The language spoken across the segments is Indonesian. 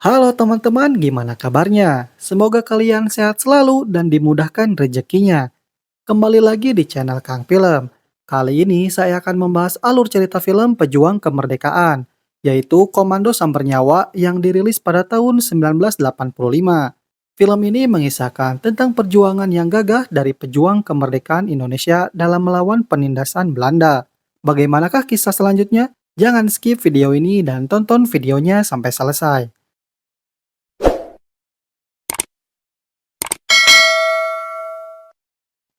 Halo teman-teman, gimana kabarnya? Semoga kalian sehat selalu dan dimudahkan rezekinya. Kembali lagi di channel Kang Film. Kali ini saya akan membahas alur cerita film Pejuang Kemerdekaan, yaitu Komando Sambar Nyawa yang dirilis pada tahun 1985. Film ini mengisahkan tentang perjuangan yang gagah dari pejuang kemerdekaan Indonesia dalam melawan penindasan Belanda. Bagaimanakah kisah selanjutnya? Jangan skip video ini dan tonton videonya sampai selesai.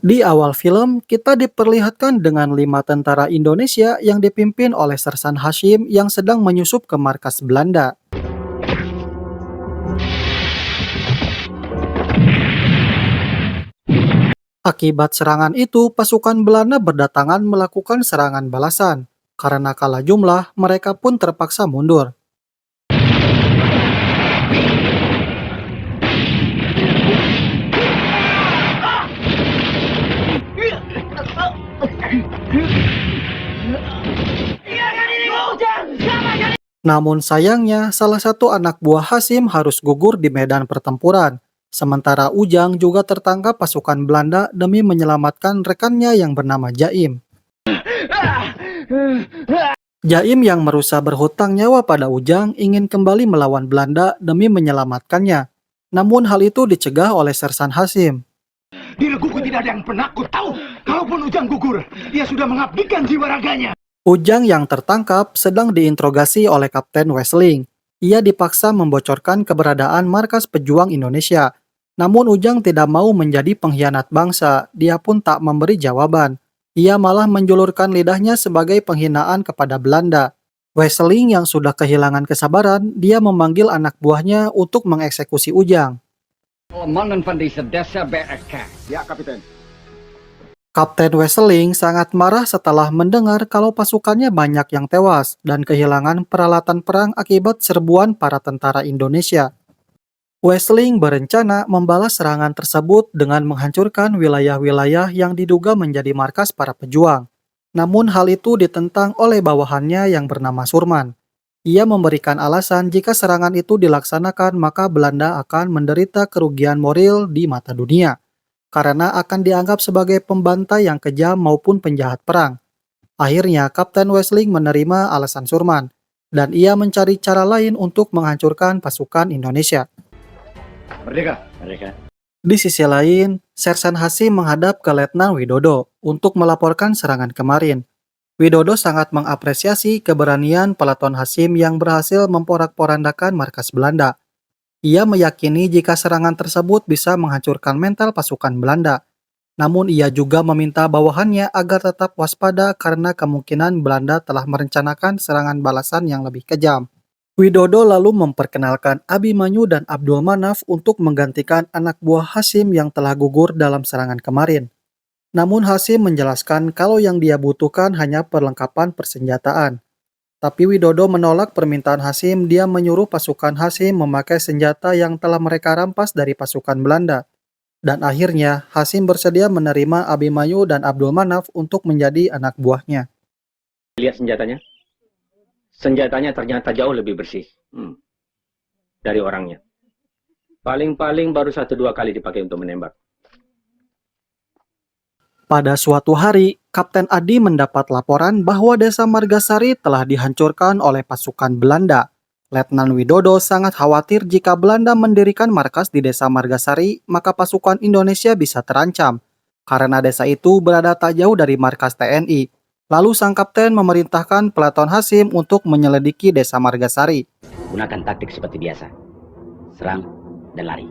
Di awal film, kita diperlihatkan dengan 5 tentara Indonesia yang dipimpin oleh Sersan Hashim yang sedang menyusup ke markas Belanda. Akibat serangan itu, pasukan Belanda berdatangan melakukan serangan balasan. Karena kalah jumlah, mereka pun terpaksa mundur. Namun sayangnya, salah satu anak buah Hasim harus gugur di medan pertempuran. Sementara Ujang juga tertangkap pasukan Belanda demi menyelamatkan rekannya yang bernama Jaim. Jaim yang merusak berhutang nyawa pada Ujang ingin kembali melawan Belanda demi menyelamatkannya. Namun hal itu dicegah oleh Sersan Hashim. Di Leguku tidak ada yang penakut, tahu? Kalaupun Ujang gugur, ia sudah mengabdikan jiwa raganya. Ujang yang tertangkap sedang diinterogasi oleh Kapten Wesling. Ia dipaksa membocorkan keberadaan markas pejuang Indonesia. Namun Ujang tidak mau menjadi pengkhianat bangsa, dia pun tak memberi jawaban. Ia malah menjulurkan lidahnya sebagai penghinaan kepada Belanda. Wesling yang sudah kehilangan kesabaran, dia memanggil anak buahnya untuk mengeksekusi Ujang. Mannen van deze desa BRK. Ya, Kapiten. Kapten Wesseling sangat marah setelah mendengar kalau pasukannya banyak yang tewas dan kehilangan peralatan perang akibat serbuan para tentara Indonesia. Wesseling berencana membalas serangan tersebut dengan menghancurkan wilayah-wilayah yang diduga menjadi markas para pejuang. Namun hal itu ditentang oleh bawahannya yang bernama Surman. Ia memberikan alasan jika serangan itu dilaksanakan maka Belanda akan menderita kerugian moral di mata dunia, karena akan dianggap sebagai pembantai yang kejam maupun penjahat perang. Akhirnya, Kapten Wesseling menerima alasan Surman, dan ia mencari cara lain untuk menghancurkan pasukan Indonesia. Merdeka. Merdeka. Di sisi lain, Sersan Hashim menghadap ke Letnan Widodo untuk melaporkan serangan kemarin. Widodo sangat mengapresiasi keberanian peleton Hashim yang berhasil memporak-porandakan markas Belanda. Ia meyakini jika serangan tersebut bisa menghancurkan mental pasukan Belanda. Namun ia juga meminta bawahannya agar tetap waspada karena kemungkinan Belanda telah merencanakan serangan balasan yang lebih kejam. Widodo lalu memperkenalkan Abimanyu dan Abdul Manaf untuk menggantikan anak buah Hashim yang telah gugur dalam serangan kemarin. Namun Hashim menjelaskan kalau yang dia butuhkan hanya perlengkapan persenjataan. Tapi Widodo menolak permintaan Hashim, dia menyuruh pasukan Hashim memakai senjata yang telah mereka rampas dari pasukan Belanda. Dan akhirnya Hashim bersedia menerima Abimanyu dan Abdul Manaf untuk menjadi anak buahnya. Lihat senjatanya. Senjatanya ternyata jauh lebih bersih dari orangnya. Paling-paling baru 1-2 kali dipakai untuk menembak. Pada suatu hari, Kapten Adi mendapat laporan bahwa desa Margasari telah dihancurkan oleh pasukan Belanda. Letnan Widodo sangat khawatir jika Belanda mendirikan markas di desa Margasari, maka pasukan Indonesia bisa terancam. Karena desa itu berada tak jauh dari markas TNI. Lalu sang kapten memerintahkan peleton Hashim untuk menyelidiki desa Margasari. Gunakan taktik seperti biasa. Serang dan lari.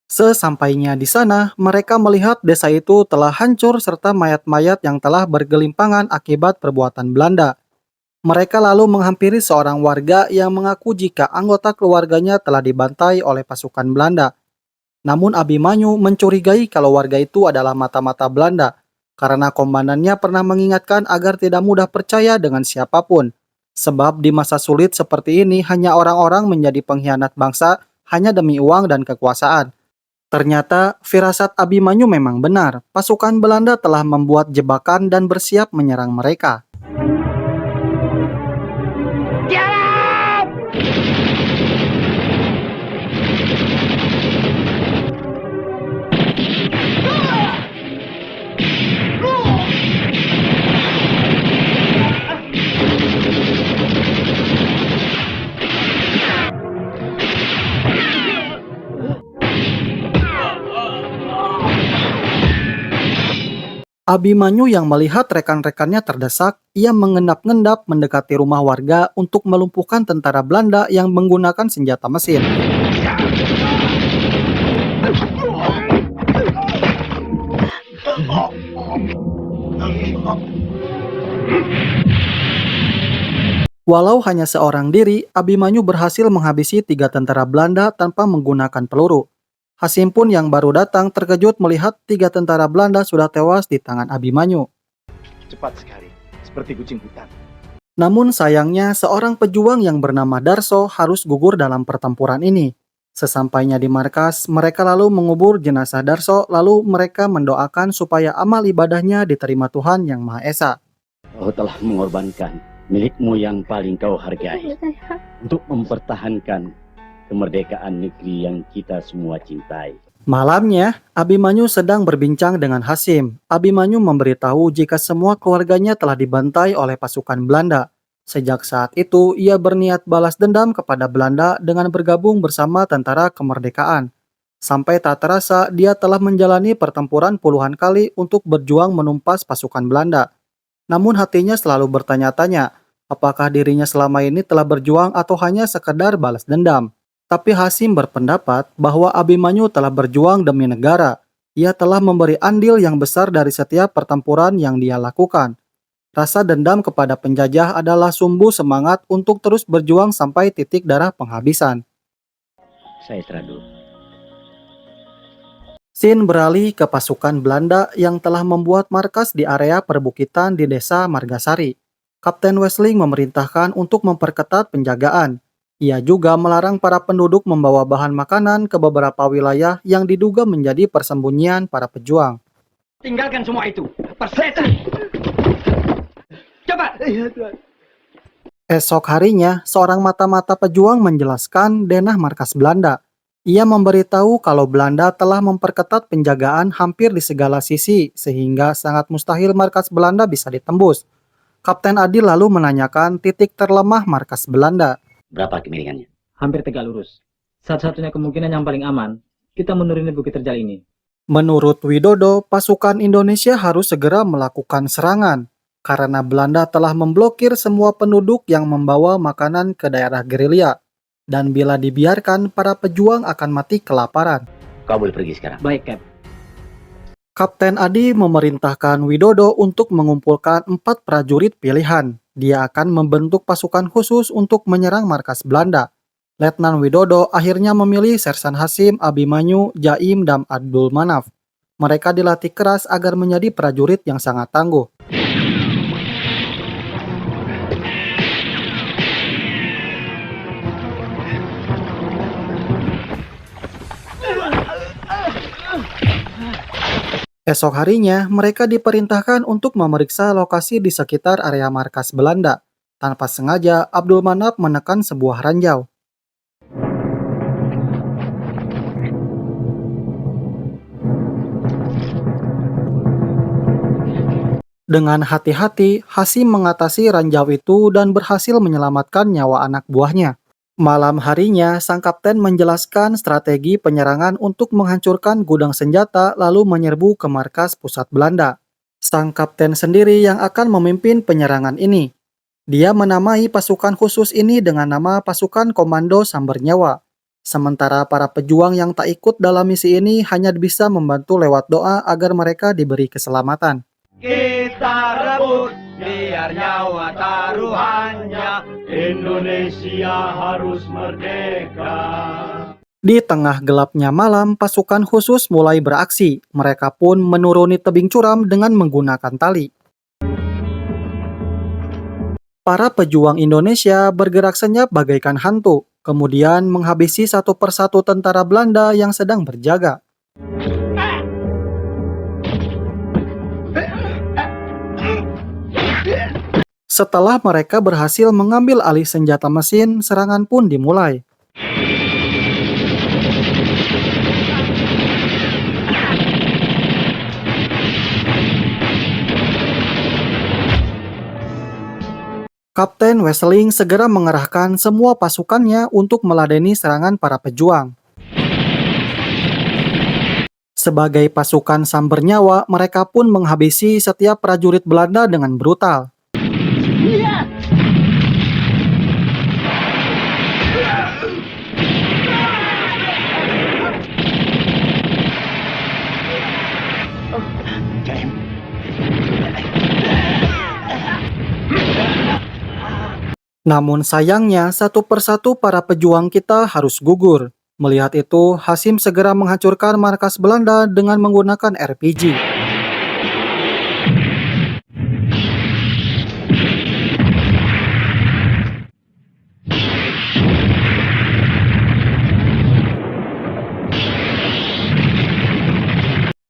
Sesampainya di sana, mereka melihat desa itu telah hancur serta mayat-mayat yang telah bergelimpangan akibat perbuatan Belanda. Mereka lalu menghampiri seorang warga yang mengaku jika anggota keluarganya telah dibantai oleh pasukan Belanda. Namun Abimanyu mencurigai kalau warga itu adalah mata-mata Belanda, karena komandannya pernah mengingatkan agar tidak mudah percaya dengan siapapun. Sebab di masa sulit seperti ini hanya orang-orang menjadi pengkhianat bangsa hanya demi uang dan kekuasaan. Ternyata firasat Abimanyu memang benar, pasukan Belanda telah membuat jebakan dan bersiap menyerang mereka. Abimanyu yang melihat rekan-rekannya terdesak, ia mengendap-endap mendekati rumah warga untuk melumpuhkan tentara Belanda yang menggunakan senjata mesin. Walau hanya seorang diri, Abimanyu berhasil menghabisi 3 tentara Belanda tanpa menggunakan peluru. Hasim pun yang baru datang terkejut melihat 3 tentara Belanda sudah tewas di tangan Abimanyu. Cepat sekali, seperti kucing hutan. Namun sayangnya seorang pejuang yang bernama Darso harus gugur dalam pertempuran ini. Sesampainya di markas, mereka lalu mengubur jenazah Darso, lalu mereka mendoakan supaya amal ibadahnya diterima Tuhan Yang Maha Esa. Kau telah mengorbankan milikmu yang paling kau hargai untuk mempertahankan kemerdekaan negeri yang kita semua cintai. Malamnya, Abimanyu sedang berbincang dengan Hasim. Abimanyu memberitahu jika semua keluarganya telah dibantai oleh pasukan Belanda. Sejak saat itu, ia berniat balas dendam kepada Belanda dengan bergabung bersama tentara kemerdekaan. Sampai tak terasa, dia telah menjalani pertempuran puluhan kali untuk berjuang menumpas pasukan Belanda. Namun hatinya selalu bertanya-tanya, apakah dirinya selama ini telah berjuang atau hanya sekedar balas dendam. Tapi Hasim berpendapat bahwa Abimanyu telah berjuang demi negara. Ia telah memberi andil yang besar dari setiap pertempuran yang dia lakukan. Rasa dendam kepada penjajah adalah sumbu semangat untuk terus berjuang sampai titik darah penghabisan. Saya teradu. Scene beralih ke pasukan Belanda yang telah membuat markas di area perbukitan di desa Margasari. Kapten Wesling memerintahkan untuk memperketat penjagaan. Ia juga melarang para penduduk membawa bahan makanan ke beberapa wilayah yang diduga menjadi persembunyian para pejuang. Tinggalkan semua itu, persetan. Cepat. Iya, Tuhan. Esok harinya, seorang mata-mata pejuang menjelaskan denah markas Belanda. Ia memberitahu kalau Belanda telah memperketat penjagaan hampir di segala sisi, sehingga sangat mustahil markas Belanda bisa ditembus. Kapten Adil lalu menanyakan titik terlemah markas Belanda. Berapa kemiringannya? Hampir tegak lurus. Satu-satunya kemungkinan yang paling aman, kita menuruni Bukit Terjal ini. Menurut Widodo, pasukan Indonesia harus segera melakukan serangan, karena Belanda telah memblokir semua penduduk yang membawa makanan ke daerah gerilya. Dan bila dibiarkan, para pejuang akan mati kelaparan. Kau boleh pergi sekarang. Baik, Cap. Kapten Adi memerintahkan Widodo untuk mengumpulkan 4 prajurit pilihan. Dia akan membentuk pasukan khusus untuk menyerang markas Belanda. Letnan Widodo akhirnya memilih Sersan Hasim, Abimanyu, Jaim, dan Abdul Manaf. Mereka dilatih keras agar menjadi prajurit yang sangat tangguh. Esok harinya, mereka diperintahkan untuk memeriksa lokasi di sekitar area markas Belanda. Tanpa sengaja, Abdul Manaf menekan sebuah ranjau. Dengan hati-hati, Hasim mengatasi ranjau itu dan berhasil menyelamatkan nyawa anak buahnya. Malam harinya, sang kapten menjelaskan strategi penyerangan untuk menghancurkan gudang senjata lalu menyerbu ke markas pusat Belanda. Sang kapten sendiri yang akan memimpin penyerangan ini. Dia menamai pasukan khusus ini dengan nama Pasukan Komando Sambar Nyawa. Sementara para pejuang yang tak ikut dalam misi ini hanya bisa membantu lewat doa agar mereka diberi keselamatan. Kita rebut biar nyawa taruhannya. Indonesia harus merdeka. Di tengah gelapnya malam, pasukan khusus mulai beraksi. Mereka pun menuruni tebing curam dengan menggunakan tali. Para pejuang Indonesia bergerak senyap bagaikan hantu, kemudian menghabisi satu persatu tentara Belanda yang sedang berjaga. Setelah mereka berhasil mengambil alih senjata mesin, serangan pun dimulai. Kapten Wesling segera mengerahkan semua pasukannya untuk meladeni serangan para pejuang. Sebagai pasukan samber nyawa, mereka pun menghabisi setiap prajurit Belanda dengan brutal. Namun sayangnya, satu persatu para pejuang kita harus gugur. Melihat itu, Hasim segera menghancurkan markas Belanda dengan menggunakan RPG.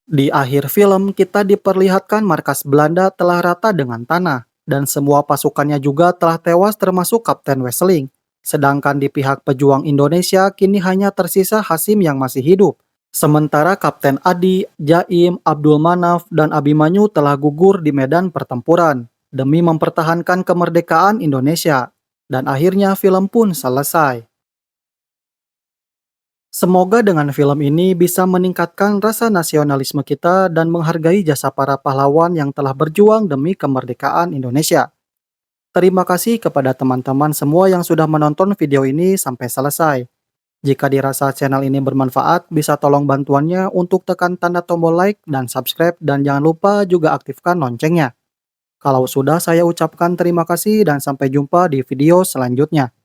Di akhir film, kita diperlihatkan markas Belanda telah rata dengan tanah, dan semua pasukannya juga telah tewas termasuk Kapten Wesseling. Sedangkan di pihak pejuang Indonesia, kini hanya tersisa Hasim yang masih hidup. Sementara Kapten Adi, Jaim, Abdul Manaf, dan Abimanyu telah gugur di medan pertempuran, demi mempertahankan kemerdekaan Indonesia. Dan akhirnya film pun selesai. Semoga dengan film ini bisa meningkatkan rasa nasionalisme kita dan menghargai jasa para pahlawan yang telah berjuang demi kemerdekaan Indonesia. Terima kasih kepada teman-teman semua yang sudah menonton video ini sampai selesai. Jika dirasa channel ini bermanfaat, bisa tolong bantuannya untuk tekan tanda tombol like dan subscribe, dan jangan lupa juga aktifkan loncengnya. Kalau sudah, saya ucapkan terima kasih dan sampai jumpa di video selanjutnya.